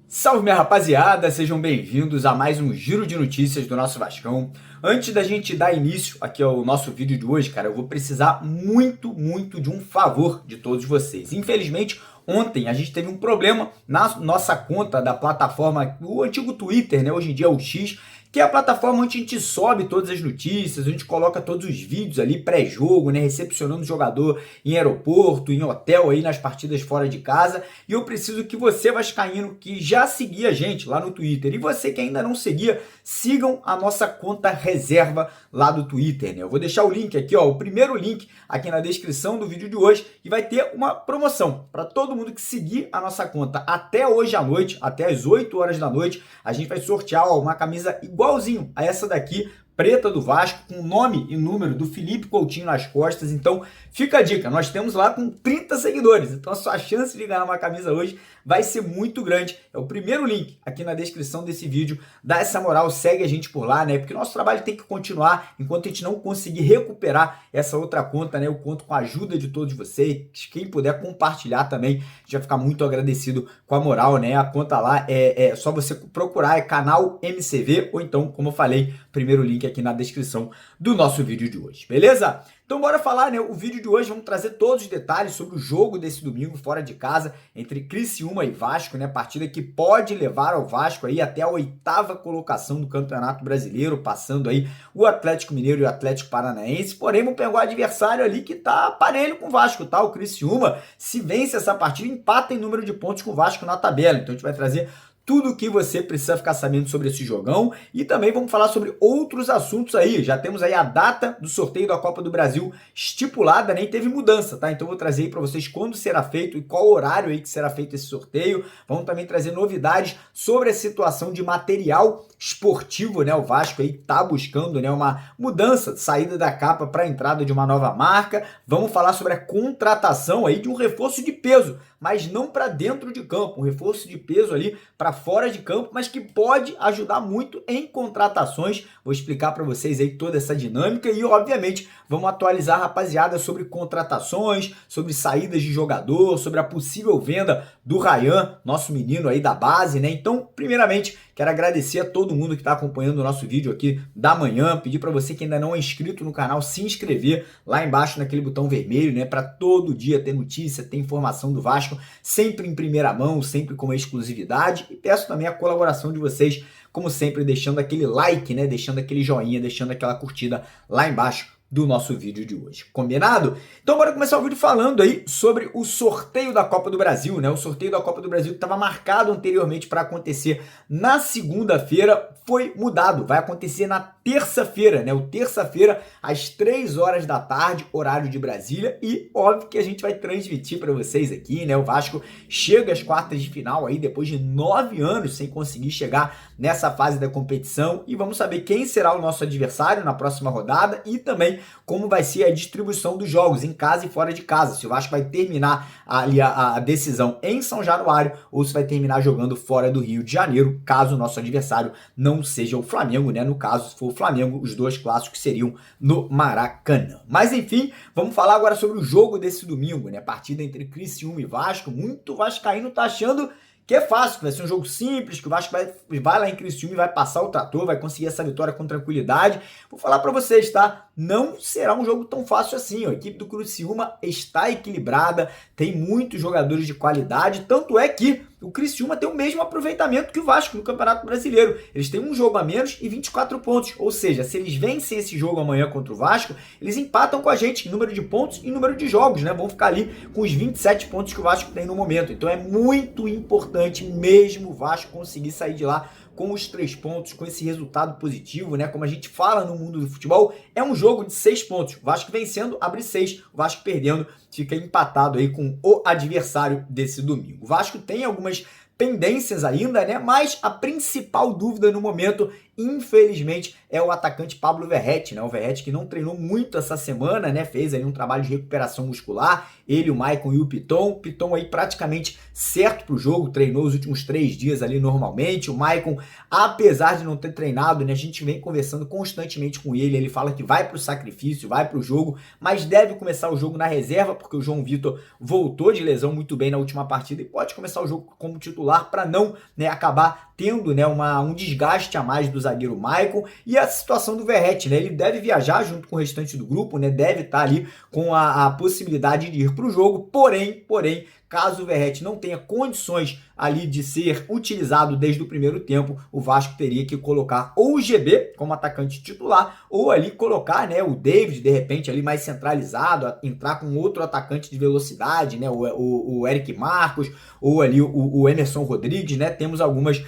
Salve, minha rapaziada, sejam bem-vindos a mais um giro de notícias do nosso Vascão. Antes da gente dar início aqui ao nosso vídeo de hoje, cara, eu vou precisar muito de um favor de todos vocês. Infelizmente, ontem a gente teve um problema na nossa conta da plataforma, o antigo Twitter, né? Hoje em dia é o X, que é a plataforma onde a gente sobe todas as notícias, a gente coloca todos os vídeos ali pré-jogo, né, recepcionando o jogador em aeroporto, em hotel, aí nas partidas fora de casa. E eu preciso que você, vascaíno, que já seguia a gente lá no Twitter, e você que ainda não seguia, sigam a nossa conta reserva lá do Twitter, né? Eu vou deixar o link aqui, ó, o primeiro link aqui na descrição do vídeo de hoje, e vai ter uma promoção para todo mundo que seguir a nossa conta até hoje à noite, até as 8 horas da noite. A gente vai sortear, ó, uma camisa igualzinho a essa daqui, preta do Vasco, com o nome e número do Felipe Coutinho nas costas. Então fica a dica, nós temos lá com 30 seguidores, então a sua chance de ganhar uma camisa hoje vai ser muito grande. É o primeiro link aqui na descrição desse vídeo. Dá essa moral, segue a gente por lá, né? Porque nosso trabalho tem que continuar enquanto a gente não conseguir recuperar essa outra conta, né? Eu conto com a ajuda de todos vocês. Quem puder compartilhar também, a gente vai ficar muito agradecido com a moral, né? A conta lá é só você procurar, é canal MCV, ou então, como eu falei, primeiro link aqui na descrição do nosso vídeo de hoje, beleza? Então bora falar, né? O vídeo de hoje vamos trazer todos os detalhes sobre o jogo desse domingo fora de casa entre Criciúma e Vasco, né? Partida que pode levar ao Vasco aí até a 8ª colocação do Campeonato Brasileiro, passando aí o Atlético Mineiro e o Atlético Paranaense. Porém, vamos pegar o adversário ali que tá parelho com o Vasco, tá? O Criciúma, se vence essa partida, empata em número de pontos com o Vasco na tabela. Então a gente vai trazer tudo o que você precisa ficar sabendo sobre esse jogão, e também vamos falar sobre outros assuntos aí. Já temos aí a data do sorteio da Copa do Brasil estipulada, nem teve mudança, tá? Então eu vou trazer aí para vocês quando será feito e qual horário aí que será feito esse sorteio. Vamos também trazer novidades sobre a situação de material esportivo, né? O Vasco aí tá buscando, né, uma mudança, saída da capa para a entrada de uma nova marca. Vamos falar sobre a contratação aí de um reforço de peso, mas não para dentro de campo, um reforço de peso ali para fora de campo, mas que pode ajudar muito em contratações. Vou explicar para vocês aí toda essa dinâmica e, obviamente, vamos atualizar a rapaziada sobre contratações, sobre saídas de jogador, sobre a possível venda do Ryan, nosso menino aí da base, né? Então, primeiramente, quero agradecer a todo mundo que está acompanhando o nosso vídeo aqui da manhã, pedir para você que ainda não é inscrito no canal, se inscrever lá embaixo naquele botão vermelho, né? Para todo dia ter notícia, ter informação do Vasco, sempre em primeira mão, sempre com exclusividade. E peço também a colaboração de vocês, como sempre, deixando aquele like, né? Deixando aquele joinha, deixando aquela curtida lá embaixo do nosso vídeo de hoje. Combinado? Então bora começar o vídeo falando aí sobre o sorteio da Copa do Brasil, né? O sorteio da Copa do Brasil que estava marcado anteriormente para acontecer na segunda-feira foi mudado. Vai acontecer na terça-feira, né? O terça-feira às 3 horas da tarde, horário de Brasília, e óbvio que a gente vai transmitir para vocês aqui, né? O Vasco chega às quartas de final aí depois de 9 anos sem conseguir chegar nessa fase da competição, e vamos saber quem será o nosso adversário na próxima rodada e também como vai ser a distribuição dos jogos em casa e fora de casa, se o Vasco vai terminar ali a decisão em São Januário ou se vai terminar jogando fora do Rio de Janeiro, caso o nosso adversário não seja o Flamengo, né? No caso, se for o Flamengo, os dois clássicos seriam no Maracanã. Mas enfim, vamos falar agora sobre o jogo desse domingo, né? Partida entre Criciúma e Vasco. Muito vascaíno tá achando que é fácil, que vai ser um jogo simples, que o Vasco vai lá em Criciúma e vai passar o trator, vai conseguir essa vitória com tranquilidade. Vou falar para vocês, tá? Não será um jogo tão fácil assim. A equipe do Criciúma está equilibrada, tem muitos jogadores de qualidade, tanto é que o Criciúma tem o mesmo aproveitamento que o Vasco no Campeonato Brasileiro. Eles têm um jogo a menos e 24 pontos. Ou seja, se eles vencem esse jogo amanhã contra o Vasco, eles empatam com a gente em número de pontos e número de jogos, né? Vão ficar ali com os 27 pontos que o Vasco tem no momento. Então é muito importante mesmo o Vasco conseguir sair de lá com os 3 pontos, com esse resultado positivo, né? Como a gente fala no mundo do futebol, é um jogo de 6 pontos. O Vasco vencendo, abre 6. O Vasco perdendo, fica empatado aí com o adversário desse domingo. O Vasco tem algumas pendências ainda, né? Mas a principal dúvida no momento infelizmente, é o atacante Pablo Verratti, né? O Verratti que não treinou muito essa semana, né? Fez aí um trabalho de recuperação muscular, ele, o Maicon e o Piton. O Piton aí praticamente certo pro jogo, treinou os últimos 3 dias ali normalmente. O Maicon, apesar de não ter treinado, né? A gente vem conversando constantemente com ele fala que vai pro sacrifício, vai pro jogo, mas deve começar o jogo na reserva, porque o João Vitor voltou de lesão muito bem na última partida e pode começar o jogo como titular para não, né, acabar tendo, né, um desgaste a mais do zagueiro Maicon. E a situação do Verratti, né, ele deve viajar junto com o restante do grupo, né, deve estar ali com a possibilidade de ir para o jogo, porém, caso o Verratti não tenha condições ali de ser utilizado desde o primeiro tempo, o Vasco teria que colocar ou o GB como atacante titular, ou ali colocar, né, o David, de repente, ali mais centralizado, entrar com outro atacante de velocidade, né, o Eric Marcos, ou ali o Emerson Rodrigues, né, temos algumas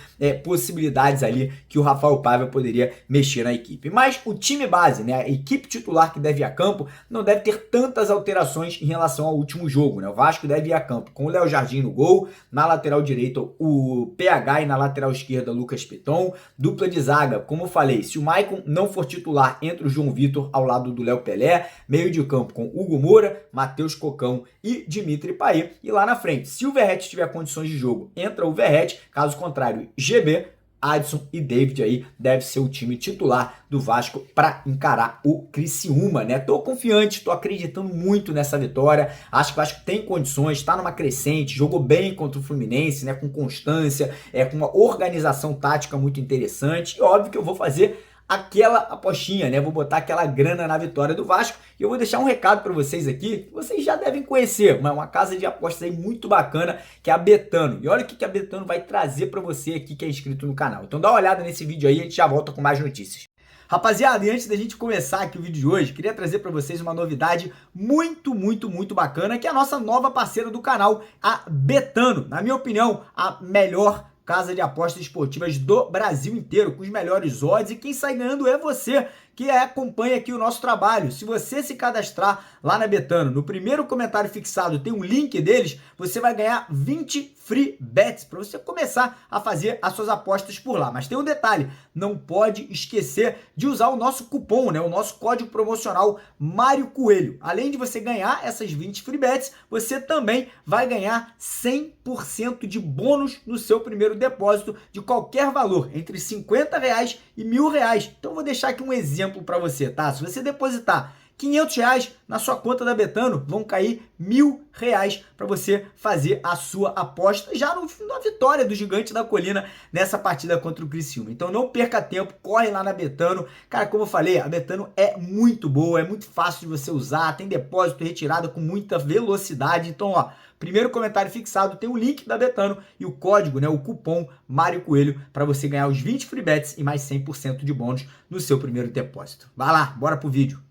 possibilidades ali que o Rafael Paiva poderia mexer na equipe. Mas o time base, né, a equipe titular que deve ir a campo, não deve ter tantas alterações em relação ao último jogo, né, o Vasco deve ir a campo com o Léo Jardim no gol, na lateral direita o PH e na lateral esquerda Lucas Piton, dupla de zaga, como eu falei, se o Maicon não for titular, entra o João Vitor ao lado do Léo Pelé, meio de campo com Hugo Moura, Matheus Cocão e Dimitri Payet, e lá na frente, se o Verratti tiver condições de jogo, entra o Verratti, caso contrário, GB, Adson e David aí deve ser o time titular do Vasco para encarar o Criciúma, né? Tô confiante, tô acreditando muito nessa vitória. Acho que o Vasco tem condições, tá numa crescente, jogou bem contra o Fluminense, né? Com constância, com uma organização tática muito interessante. E óbvio que eu vou fazer aquela apostinha, né? Vou botar aquela grana na vitória do Vasco e eu vou deixar um recado para vocês aqui, que vocês já devem conhecer, uma casa de apostas aí muito bacana, que é a Betano. E olha o que a Betano vai trazer para você aqui que é inscrito no canal. Então dá uma olhada nesse vídeo aí e a gente já volta com mais notícias. Rapaziada, e antes da gente começar aqui o vídeo de hoje, queria trazer para vocês uma novidade muito bacana, que é a nossa nova parceira do canal, a Betano. Na minha opinião, a melhor casa de apostas esportivas do Brasil inteiro, com os melhores odds, e quem sai ganhando é você, que acompanha aqui o nosso trabalho. Se você se cadastrar lá na Betano, no primeiro comentário fixado tem um link deles, você vai ganhar 20 free bets para você começar a fazer as suas apostas por lá. Mas tem um detalhe, não pode esquecer de usar o nosso cupom, né, o nosso código promocional Mário Coelho. Além de você ganhar essas 20 free bets, você também vai ganhar 100% de bônus no seu primeiro depósito de qualquer valor, entre R$50 e R$1.000. Então eu vou deixar aqui um exemplo para você, tá? Se você depositar R$500 na sua conta da Betano, vão cair R$1.000 para você fazer a sua aposta já na vitória do Gigante da Colina nessa partida contra o Criciúma. Então não perca tempo, corre lá na Betano. Cara, como eu falei, a Betano é muito boa, é muito fácil de você usar, tem depósito e retirada com muita velocidade. Então, ó, primeiro comentário fixado tem o link da Betano e o código, né, o cupom Mário Coelho, para você ganhar os 20 free bets e mais 100% de bônus no seu primeiro depósito. Vai lá, bora pro vídeo.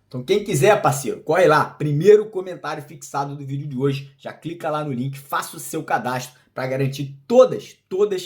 Então quem quiser, parceiro, corre lá, primeiro comentário fixado do vídeo de hoje, já clica lá no link, faça o seu cadastro para garantir todas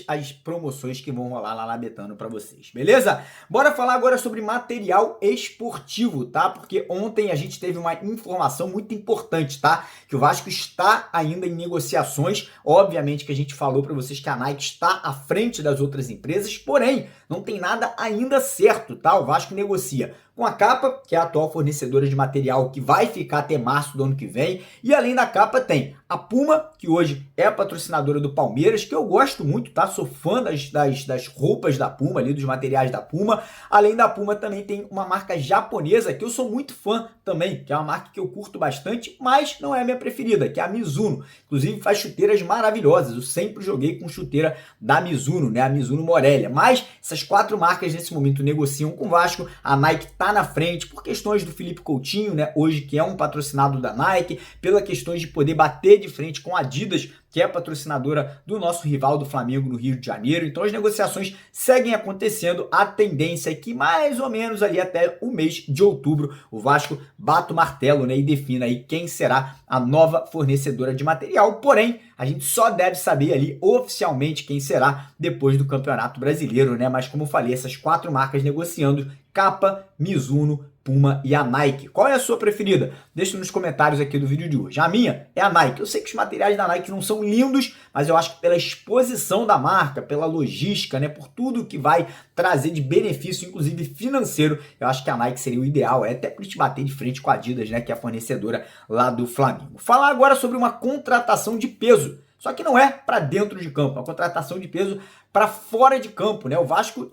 as promoções que vão rolar lá na Betano para vocês, beleza? Bora falar agora sobre material esportivo, tá? Porque ontem a gente teve uma informação muito importante, tá? Que o Vasco está ainda em negociações, obviamente que a gente falou para vocês que a Nike está à frente das outras empresas, porém, não tem nada ainda certo, tá? O Vasco negocia com a Capa, que é a atual fornecedora de material que vai ficar até março do ano que vem, e além da Capa tem a Puma, que hoje é a patrocinadora do Palmeiras, que eu gosto muito, tá? Sou fã das roupas da Puma, ali dos materiais da Puma. Além da Puma também tem uma marca japonesa, que eu sou muito fã também, que é uma marca que eu curto bastante, mas não é a minha preferida, que é a Mizuno. Inclusive faz chuteiras maravilhosas, eu sempre joguei com chuteira da Mizuno, né? A Mizuno Morelia. Mas essas 4 marcas nesse momento negociam com o Vasco, a Nike tá na frente por questões do Felipe Coutinho, né? Hoje que é um patrocinado da Nike, pelas questões de poder bater de frente com a Adidas, que é a patrocinadora do nosso rival do Flamengo no Rio de Janeiro. Então as negociações seguem acontecendo. A tendência é que mais ou menos ali até o mês de outubro o Vasco bata o martelo, né, e defina aí quem será a nova fornecedora de material. Porém, a gente só deve saber ali oficialmente quem será depois do Campeonato Brasileiro, né? Mas como eu falei, essas 4 marcas negociando: Capa, Mizuno, Puma e a Nike. Qual é a sua preferida? Deixa nos comentários aqui do vídeo de hoje. A minha é a Nike. Eu sei que os materiais da Nike não são lindos, mas eu acho que pela exposição da marca, pela logística, né, por tudo que vai trazer de benefício, inclusive financeiro, eu acho que a Nike seria o ideal, até para te bater de frente com a Adidas, né, que é a fornecedora lá do Flamengo. Falar agora sobre uma contratação de peso. Só que não é para dentro de campo, é uma contratação de peso para fora de campo, né? O Vasco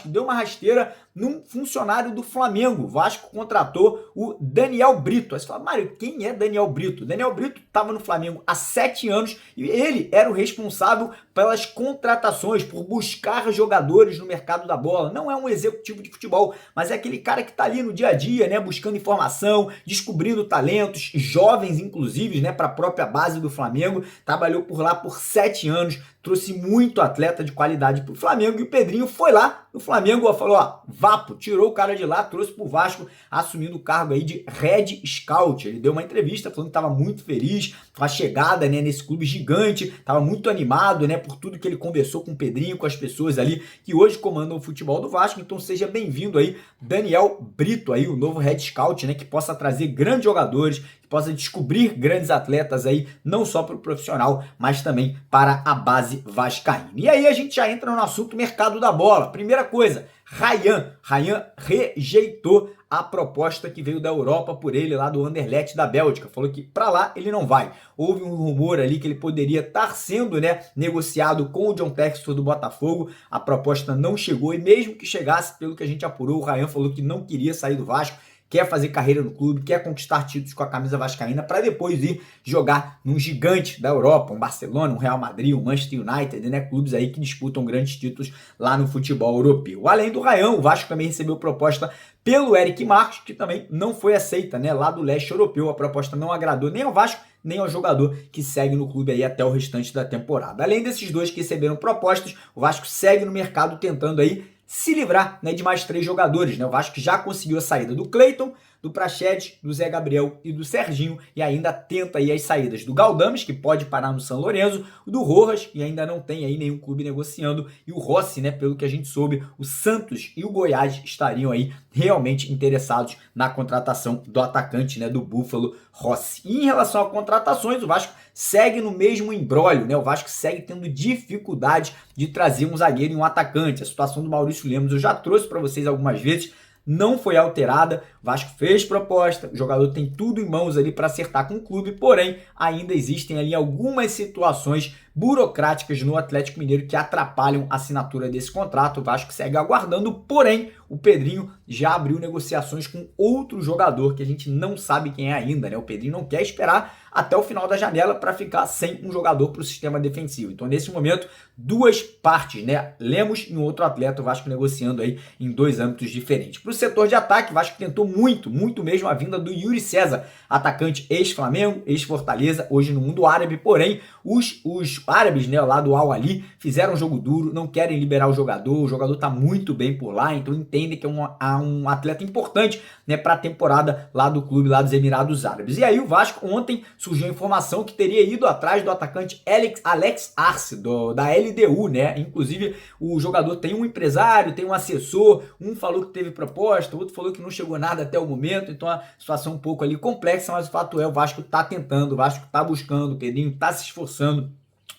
deu uma rasteira num funcionário do Flamengo. O Vasco contratou o Daniel Brito. Aí você fala, Mário, quem é Daniel Brito? Daniel Brito estava no Flamengo há 7 anos e ele era o responsável pelas contratações, por buscar jogadores no mercado da bola. Não é um executivo de futebol, mas é aquele cara que está ali no dia a dia, né? Buscando informação, descobrindo talentos, jovens inclusive, né? Para a própria base do Flamengo. Trabalhou por lá por 7 anos, trouxe muito atleta de qualidade para o Flamengo e o Pedrinho foi lá no Flamengo e falou, ó, vapo, tirou o cara de lá, trouxe para o Vasco, assumindo o cargo aí de Head Scout. Ele deu uma entrevista falando que estava muito feliz com a chegada, né, nesse clube gigante, estava muito animado, né, por tudo que ele conversou com o Pedrinho, com as pessoas ali que hoje comandam o futebol do Vasco. Então seja bem-vindo aí, Daniel Brito, aí, o novo Head Scout, né, que possa trazer grandes jogadores, que possa descobrir grandes atletas aí, não só para o profissional, mas também para a base vascaína. E aí a gente já entra no assunto mercado da bola. Primeira coisa, Ryan rejeitou a proposta que veio da Europa por ele lá do Anderlecht da Bélgica. Falou que para lá ele não vai. Houve um rumor ali que ele poderia estar sendo, né, negociado com o John Textor do Botafogo. A proposta não chegou e mesmo que chegasse, pelo que a gente apurou, o Ryan falou que não queria sair do Vasco, quer fazer carreira no clube, quer conquistar títulos com a camisa vascaína para depois ir jogar num gigante da Europa, um Barcelona, um Real Madrid, um Manchester United, né? Clubes aí que disputam grandes títulos lá no futebol europeu. Além do Ryan, o Vasco também recebeu proposta pelo Eric Marques, que também não foi aceita, né? Lá do leste europeu, a proposta não agradou nem ao Vasco, nem ao jogador que segue no clube aí até o restante da temporada. Além desses dois que receberam propostas, o Vasco segue no mercado tentando aí se livrar, né, de mais 3 jogadores, né? O Vasco já conseguiu a saída do Cleiton, do Praxedes, do Zé Gabriel e do Serginho e ainda tenta aí as saídas do Galdames, que pode parar no São Lourenço, do Rojas, e ainda não tem aí nenhum clube negociando, e o Rossi, né, pelo que a gente soube, o Santos e o Goiás estariam aí realmente interessados na contratação do atacante, né, do Búfalo Rossi. E em relação a contratações, o Vasco segue no mesmo imbróglio, né? O Vasco segue tendo dificuldade de trazer um zagueiro e um atacante. A situação do Maurício Lemos eu já trouxe para vocês algumas vezes, não foi alterada. O Vasco fez proposta, o jogador tem tudo em mãos ali para acertar com o clube, porém ainda existem ali algumas situações burocráticas no Atlético Mineiro que atrapalham a assinatura desse contrato. O Vasco segue aguardando, porém o Pedrinho já abriu negociações com outro jogador que a gente não sabe quem é ainda, né? O Pedrinho não quer esperar até o final da janela para ficar sem um jogador para o sistema defensivo. Então, nesse momento, 2 partes, né? Lemos e um outro atleta, o Vasco negociando aí em 2 âmbitos diferentes. Para o setor de ataque, o Vasco tentou muito mesmo a vinda do Yuri César, atacante ex-Flamengo, ex-Fortaleza, hoje no mundo árabe, porém, os árabes, né, lá do Al-Ali, fizeram um jogo duro, não querem liberar o jogador tá muito bem por lá, então entendem que é um atleta importante, né, para a temporada lá do clube, lá dos Emirados Árabes. E aí o Vasco ontem surgiu a informação que teria ido atrás do atacante Alex Arce, da LDU, né? Inclusive, o jogador tem um empresário, tem um assessor, um falou que teve proposta, outro falou que não chegou nada até o momento, então a situação um pouco ali complexa, mas o fato é, o Vasco tá tentando, o Vasco tá buscando, o Pedrinho tá se esforçando,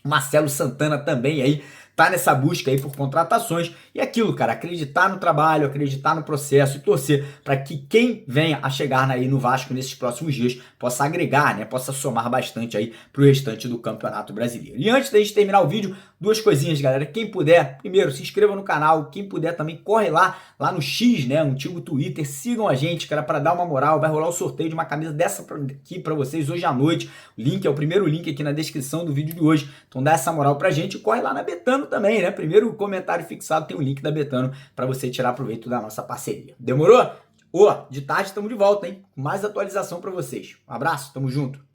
Marcelo Santana também aí tá nessa busca aí por contratações. E aquilo, cara, acreditar no trabalho, acreditar no processo e torcer para que quem venha a chegar aí no Vasco nesses próximos dias possa agregar, né, possa somar bastante aí pro restante do Campeonato Brasileiro. E antes da gente terminar o vídeo, 2 coisinhas, galera. Quem puder, primeiro, se inscreva no canal. Quem puder também, corre lá no X, né, antigo Twitter. Sigam a gente, cara, para dar uma moral. Vai rolar o sorteio de uma camisa dessa aqui para vocês hoje à noite. O link é o primeiro link aqui na descrição do vídeo de hoje. Então dá essa moral pra gente e corre lá na Betano também, né? Primeiro comentário fixado tem o link da Betano para você tirar proveito da nossa parceria. Demorou? De tarde estamos de volta, hein? Com mais atualização para vocês. Um abraço, tamo junto.